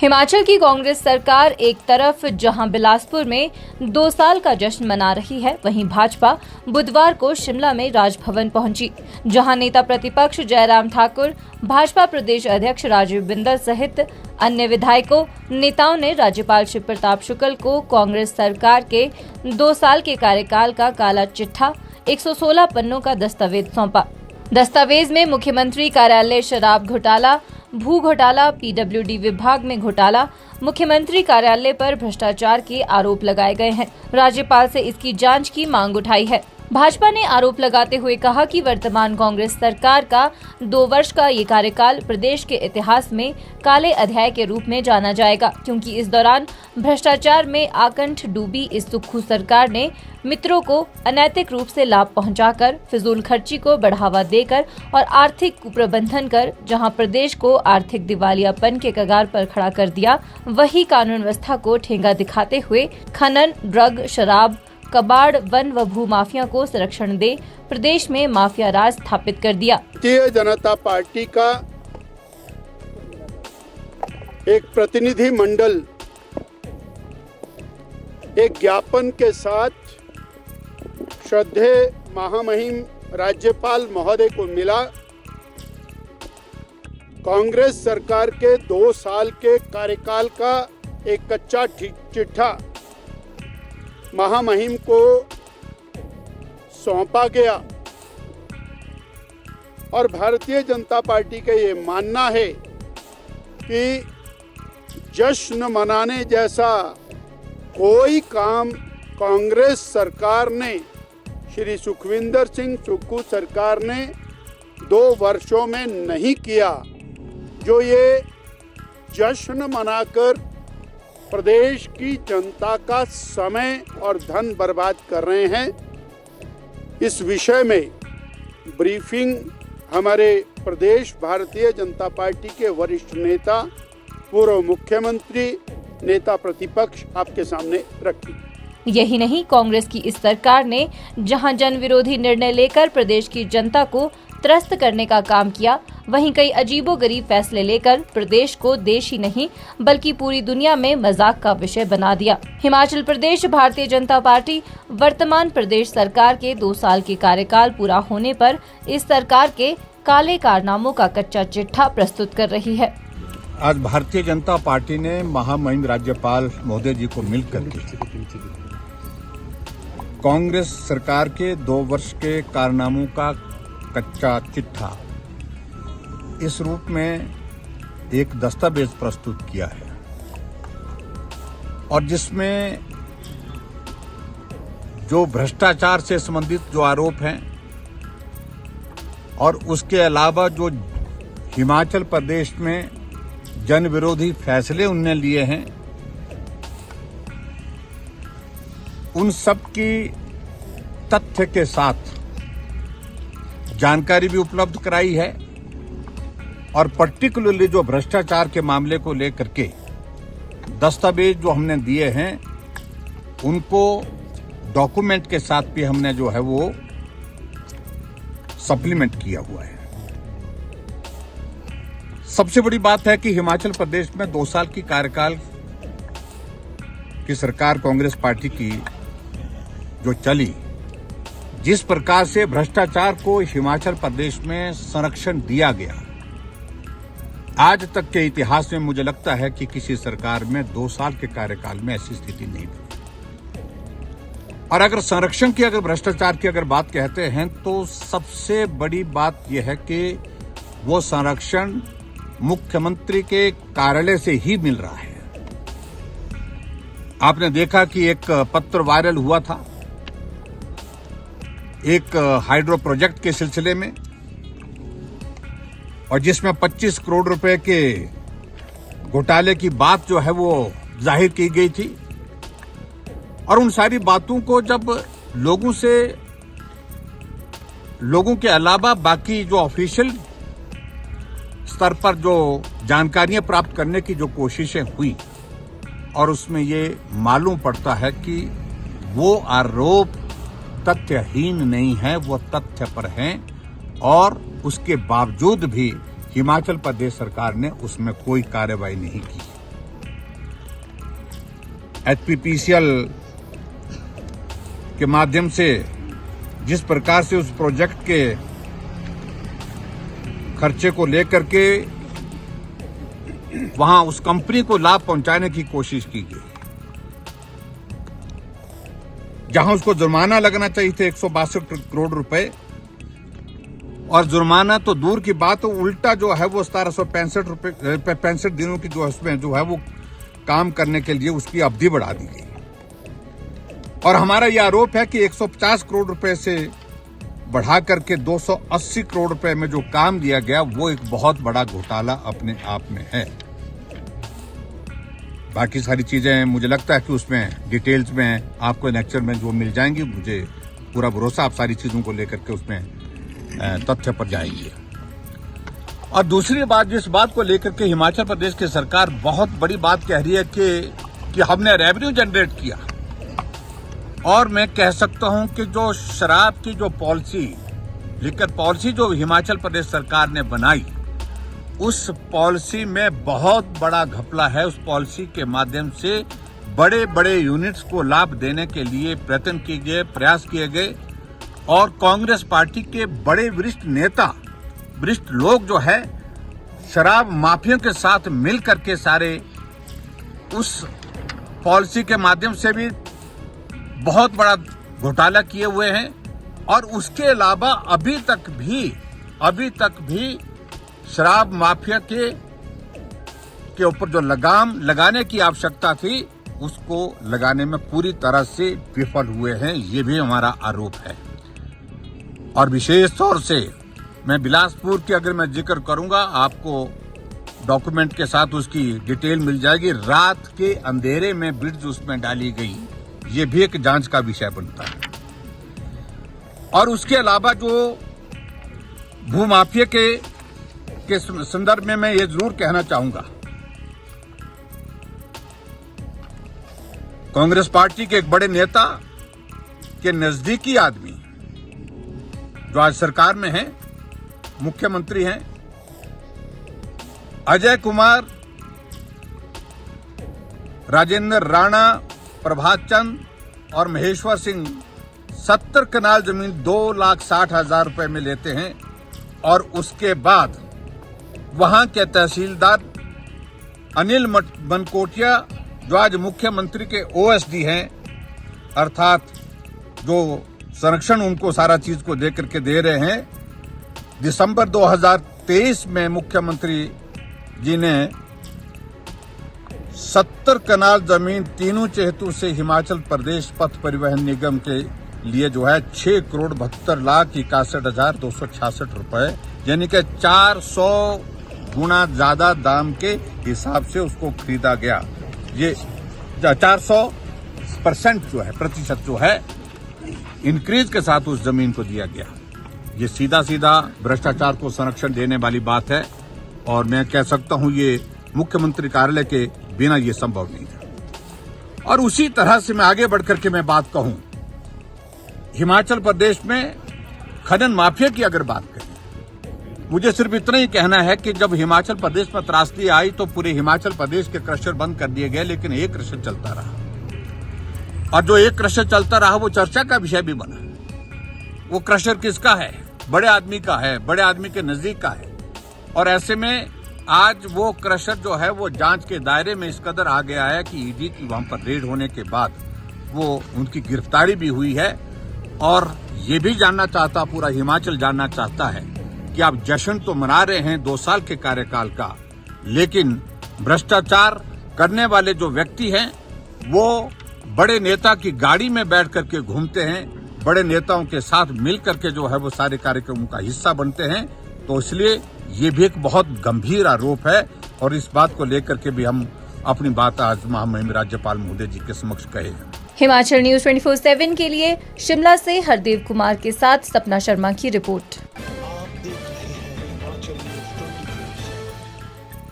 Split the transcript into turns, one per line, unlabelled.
हिमाचल की कांग्रेस सरकार एक तरफ जहां बिलासपुर में 2 साल का जश्न मना रही है, वहीं भाजपा बुधवार को शिमला में राजभवन पहुंची, जहां नेता प्रतिपक्ष जयराम ठाकुर, भाजपा प्रदेश अध्यक्ष राजीव बिंदल सहित अन्य विधायकों नेताओं ने राज्यपाल शिव प्रताप शुक्ल को कांग्रेस सरकार के 2 साल के कार्यकाल का काला चिट्ठा 116 पन्नों का दस्तावेज सौंपा। दस्तावेज में मुख्यमंत्री कार्यालय शराब घोटाला, भू घोटाला, पीडब्ल्यूडी विभाग में घोटाला, मुख्यमंत्री कार्यालय पर भ्रष्टाचार के आरोप लगाए गए हैं। राज्यपाल से इसकी जांच की मांग उठाई है। भाजपा ने आरोप लगाते हुए कहा कि वर्तमान कांग्रेस सरकार का 2 वर्ष का ये कार्यकाल प्रदेश के इतिहास में काले अध्याय के रूप में जाना जाएगा, क्योंकि इस दौरान भ्रष्टाचार में आकंठ डूबी इस सुक्खू सरकार ने मित्रों को अनैतिक रूप से लाभ पहुंचाकर, फिजूल खर्ची को बढ़ावा देकर और आर्थिक कुप्रबंधन कर जहां प्रदेश को आर्थिक दिवालियापन के कगार पर खड़ा कर दिया, वही कानून व्यवस्था को ठेंगा दिखाते हुए खनन, ड्रग, शराब, कबाड़, वन व भू माफिया को संरक्षण दे प्रदेश में माफिया राज स्थापित कर दिया।
भारतीय जनता पार्टी का एक प्रतिनिधि मंडल एक ज्ञापन के साथ श्रद्धेय महामहिम राज्यपाल महोदय को मिला। कांग्रेस सरकार के 2 साल के कार्यकाल का एक कच्चा चिट्ठा महामहिम को सौंपा गया और भारतीय जनता पार्टी का ये मानना है कि जश्न मनाने जैसा कोई काम कांग्रेस सरकार ने, श्री सुखविंदर सिंह सुक्खू सरकार ने 2 वर्षों में नहीं किया। जो ये जश्न मनाकर प्रदेश की जनता का समय और धन बर्बाद कर रहे हैं, इस विषय में ब्रीफिंग हमारे प्रदेश भारतीय जनता पार्टी के वरिष्ठ नेता, पूर्व मुख्यमंत्री, नेता प्रतिपक्ष आपके सामने रखी।
यही नहीं, कांग्रेस की इस सरकार ने जहां जन विरोधी निर्णय लेकर प्रदेश की जनता को त्रस्त करने का काम किया, वहीं कई अजीबोगरीब फैसले लेकर प्रदेश को देश ही नहीं बल्कि पूरी दुनिया में मजाक का विषय बना दिया। हिमाचल प्रदेश भारतीय जनता पार्टी वर्तमान प्रदेश सरकार के 2 साल के कार्यकाल पूरा होने पर इस सरकार के काले कारनामों का कच्चा चिट्ठा प्रस्तुत कर रही है।
आज भारतीय जनता पार्टी ने महामहिम राज्यपाल महोदय जी को मिलकर कांग्रेस सरकार के 2 वर्ष के कारनामों का कच्चा चिट्ठा इस रूप में एक दस्तावेज प्रस्तुत किया है और जिसमें जो भ्रष्टाचार से संबंधित जो आरोप हैं और उसके अलावा जो हिमाचल प्रदेश में जन विरोधी फैसले उन्होंने लिए हैं, उन सब की तथ्य के साथ जानकारी भी उपलब्ध कराई है और पर्टिकुलरली जो भ्रष्टाचार के मामले को लेकर के दस्तावेज जो हमने दिए हैं, उनको डॉक्यूमेंट के साथ भी हमने जो है वो सप्लीमेंट किया हुआ है। सबसे बड़ी बात है कि हिमाचल प्रदेश में 2 साल की कार्यकाल की सरकार कांग्रेस पार्टी की जो चली, जिस प्रकार से भ्रष्टाचार को हिमाचल प्रदेश में संरक्षण दिया गया, आज तक के इतिहास में मुझे लगता है कि किसी सरकार में 2 साल के कार्यकाल में ऐसी स्थिति नहीं थी। और अगर संरक्षण की, अगर भ्रष्टाचार की अगर बात कहते हैं, तो सबसे बड़ी बात यह है कि वो संरक्षण मुख्यमंत्री के कार्यालय से ही मिल रहा है। आपने देखा कि एक पत्र वायरल हुआ था एक हाइड्रो प्रोजेक्ट के सिलसिले में, और जिसमें 25 करोड़ रुपए के घोटाले की बात जो है वो जाहिर की गई थी। और उन सारी बातों को जब लोगों के अलावा बाकी जो ऑफिशियल स्तर पर जो जानकारियां प्राप्त करने की जो कोशिशें हुई, और उसमें ये मालूम पड़ता है कि वो आरोप तथ्यहीन नहीं है, वो तथ्य पर हैं और उसके बावजूद भी हिमाचल प्रदेश सरकार ने उसमें कोई कार्रवाई नहीं की। HPPCL के माध्यम से जिस प्रकार से उस प्रोजेक्ट के खर्चे को लेकर के वहां उस कंपनी को लाभ पहुंचाने की कोशिश की गई, जहां उसको जुर्माना लगना चाहिए थे 162 करोड़ रुपए, और जुर्माना तो दूर की बात, तो उल्टा जो है वो 1765 दिनों की जो उसमें जो है वो काम करने के लिए उसकी अवधि बढ़ा दी गई। और हमारा यह आरोप है कि 150 करोड़ रुपए से बढ़ा करके 280 करोड़ रुपए में जो काम दिया गया वो एक बहुत बड़ा घोटाला अपने आप में है। बाकी सारी चीजें मुझे लगता है कि उसमें डिटेल्स में आपको लेक्चर में जो मिल जाएंगी, मुझे पूरा भरोसा आप सारी चीजों को लेकर के उसमें तथ्य पर जाएंगे। और दूसरी बात, जिस बात को लेकर के हिमाचल प्रदेश की सरकार बहुत बड़ी बात कह रही है कि हमने रेवेन्यू जनरेट किया, और मैं कह सकता हूं कि जो शराब की जो पॉलिसी, लिकर पॉलिसी जो हिमाचल प्रदेश सरकार ने बनाई, उस पॉलिसी में बहुत बड़ा घपला है। उस पॉलिसी के माध्यम से बड़े बड़े यूनिट्स को लाभ देने के लिए प्रयत्न किए गए, प्रयास किए गए, और कांग्रेस पार्टी के बड़े वरिष्ठ लोग जो है शराब माफिया के साथ मिल करके सारे उस पॉलिसी के माध्यम से भी बहुत बड़ा घोटाला किए हुए हैं। और उसके अलावा अभी तक भी शराब माफिया के ऊपर जो लगाम लगाने की आवश्यकता थी उसको लगाने में पूरी तरह से विफल हुए हैं, ये भी हमारा आरोप है। और विशेष तौर से मैं बिलासपुर की अगर मैं जिक्र करूंगा, आपको डॉक्यूमेंट के साथ उसकी डिटेल मिल जाएगी। रात के अंधेरे में ब्रिड्ज उसमें डाली गई, ये भी एक जांच का विषय बनता है। और उसके अलावा जो भूमाफिया के संदर्भ में मैं ये जरूर कहना चाहूंगा, कांग्रेस पार्टी के एक बड़े नेता के नजदीकी आदमी जो आज सरकार में हैं, मुख्यमंत्री हैं, अजय कुमार, राजेंद्र राणा, प्रभात चंद और महेश्वर सिंह 70 कनाल जमीन 2,60,000 रुपए में लेते हैं। और उसके बाद वहां के तहसीलदार अनिल मनकोटिया, जो आज मुख्यमंत्री के OSD हैं, अर्थात जो संरक्षण उनको सारा चीज को दे करके दे रहे हैं, दिसंबर 2023 में मुख्यमंत्री जी ने 70 कनाल जमीन तीनों चेहतों से हिमाचल प्रदेश पथ परिवहन निगम के लिए जो है 6,72,61,266 रुपए, यानी कि 400 गुना ज्यादा दाम के हिसाब से उसको खरीदा गया। ये 400% जो है, प्रतिशत जो है, इंक्रीज के साथ उस जमीन को दिया गया। ये सीधा भ्रष्टाचार को संरक्षण देने वाली बात है, और मैं कह सकता हूं ये मुख्यमंत्री कार्यालय के बिना ये संभव नहीं था। और उसी तरह से मैं आगे बढ़कर के मैं बात कहूं, हिमाचल प्रदेश में खनन माफिया की अगर बात करें, मुझे सिर्फ इतना ही कहना है कि जब हिमाचल प्रदेश में त्रासदी आई तो पूरे हिमाचल प्रदेश के क्रशर बंद कर दिए गए, लेकिन एक क्रशर चलता रहा, और जो एक क्रशर चलता रहा वो चर्चा का विषय भी बना। वो क्रशर किसका है? बड़े आदमी का है, बड़े आदमी के नजदीक का है। और ऐसे में आज वो क्रशर जो है वो जांच के दायरे में इस कदर आ गया है कि ईडी की वहां पर रेड होने के बाद वो उनकी गिरफ्तारी भी हुई है। और ये भी जानना चाहता, पूरा हिमाचल जानना चाहता है कि आप जश्न तो मना रहे हैं 2 साल के कार्यकाल का, लेकिन भ्रष्टाचार करने वाले जो व्यक्ति हैं वो बड़े नेता की गाड़ी में बैठ करके घूमते हैं, बड़े नेताओं के साथ मिल करके जो है वो सारे कार्यक्रमों का हिस्सा बनते हैं। तो इसलिए ये भी एक बहुत गंभीर आरोप है, और इस बात को लेकर के भी हम अपनी बात आज महामहिम राज्यपाल महोदय जी के समक्ष कहे हैं।
हिमाचल न्यूज 24/7 के लिए शिमला से हरदेव कुमार के साथ सपना शर्मा की रिपोर्ट।